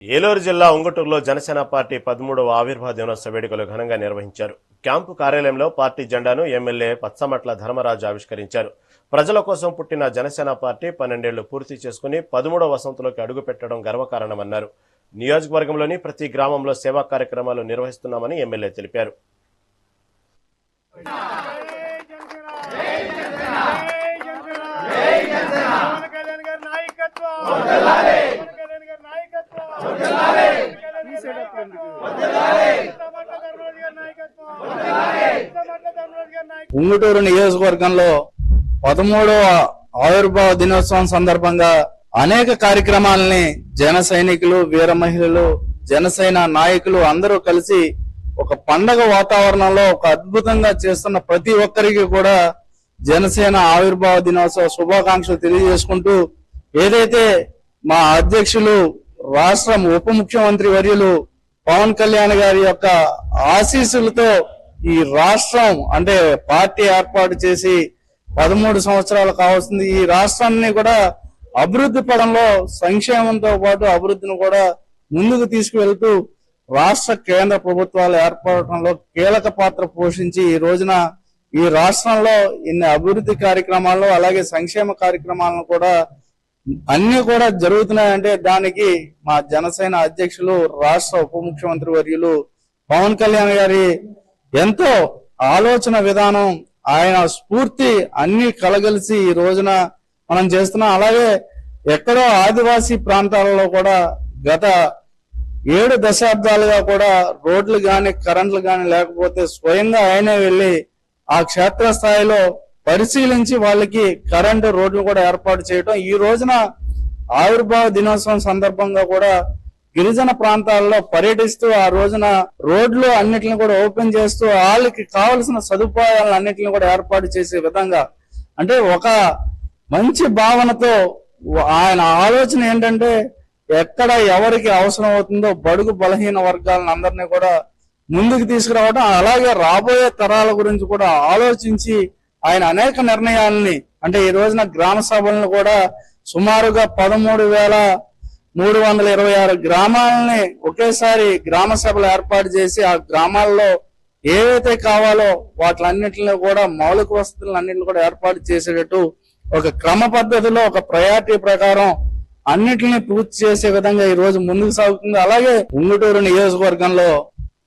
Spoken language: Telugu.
ఏలూరు జిల్లా ఉంగుటూరులో జనసేన పార్టీ 13వ ఆవిర్భావ దినోత్సవ వేడుకలు ఘనంగా నిర్వహించారు. క్యాంపు కార్యాలయంలో పార్టీ జెండాను ఎమ్మెల్యే పచ్చమట్ల ధర్మరాజు ఆవిష్కరించారు. ప్రజల కోసం పుట్టిన జనసేన పార్టీ 12 ఏళ్లు పూర్తి చేసుకుని 13వ వసంతంలోకి అడుగుపెట్టడం గర్వకారణమన్నారు. నియోజకవర్గంలోని ప్రతి గ్రామంలో సేవా కార్యక్రమాలు నిర్వహిస్తున్నామని ఎమ్మెల్యే తెలిపారు. ఉంగుటూరు నియోజకవర్గంలో 13వ ఆవిర్భావ దినోత్సవం సందర్భంగా అనేక కార్యక్రమాలని జన సైనికులు, వీర మహిళలు, జనసేన నాయకులు అందరూ కలిసి ఒక పండగ వాతావరణంలో ఒక అద్భుతంగా చేస్తున్న ప్రతి ఒక్కరికి కూడా జనసేన ఆవిర్భావ దినోత్సవ శుభాకాంక్షలు తెలియజేసుకుంటూ, ఏదైతే మా అధ్యక్షులు రాష్ట్ర ఉప ముఖ్యమంత్రి వర్యులు పవన్ కళ్యాణ్ గారి యొక్క ఆశీస్సులతో ఈ రాష్ట్రం అంటే పార్టీ ఏర్పాటు చేసి 13 సంవత్సరాలు కావాల్సింది. ఈ రాష్ట్రాన్ని కూడా అభివృద్ధి పదంలో సంక్షేమంతో పాటు అభివృద్ధిని కూడా ముందుకు తీసుకువెళ్తూ రాష్ట్ర కేంద్ర ప్రభుత్వాలు ఏర్పడటంలో కీలక పాత్ర పోషించి ఈ రోజున ఈ రాష్ట్రంలో ఇన్ని అభివృద్ధి కార్యక్రమాల్లో అలాగే సంక్షేమ కార్యక్రమాలను కూడా అన్ని కూడా జరుగుతున్నాయంటే దానికి మా జనసేన అధ్యక్షులు రాష్ట్ర ఉప ముఖ్యమంత్రి వర్యులు పవన్ కళ్యాణ్ గారి ఎంతో ఆలోచన విధానం, ఆయన స్ఫూర్తి అన్ని కలగలిసి ఈ రోజున మనం చేస్తున్నాం. అలాగే ఎక్కడో ఆదివాసీ ప్రాంతాలలో కూడా గత 7 దశాబ్దాలుగా కూడా రోడ్లు గాని కరెంట్లు గాని లేకపోతే స్వయంగా ఆయనే వెళ్లి ఆ క్షేత్రస్థాయిలో పరిశీలించి వాళ్ళకి కరెంటు రోడ్లు కూడా ఏర్పాటు చేయటం, ఈ రోజున ఆవిర్భావ దినోత్సవం సందర్భంగా కూడా గిరిజన ప్రాంతాల్లో పర్యటిస్తూ ఆ రోజున రోడ్లు అన్నిటిని కూడా ఓపెన్ చేస్తూ వాళ్ళకి కావలసిన సదుపాయాలను అన్నిటిని కూడా ఏర్పాటు చేసే విధంగా, అంటే ఒక మంచి భావనతో ఆయన ఆలోచన ఏంటంటే ఎక్కడ ఎవరికి అవసరం అవుతుందో బడుగు బలహీన వర్గాలను అందరినీ కూడా ముందుకు తీసుకురావడం, అలాగే రాబోయే తరాల గురించి కూడా ఆలోచించి ఆయన అనేక నిర్ణయాలని, అంటే ఈ రోజున గ్రామ సభలను కూడా సుమారుగా 13,326 గ్రామాలని ఒకేసారి గ్రామ సభలు ఏర్పాటు చేసి ఆ గ్రామాల్లో ఏవైతే కావాలో వాటిలన్నింటినీ కూడా మౌలిక వసతులన్నింటినీ కూడా ఏర్పాటు చేసేటట్టు ఒక క్రమ పద్ధతిలో ఒక ప్రయారిటీ ప్రకారం అన్నిటిని పూర్తి చేసే విధంగా ఈ రోజు ముందుకు సాగుతుంది. అలాగే ఉంగుటూరు నియోజకవర్గంలో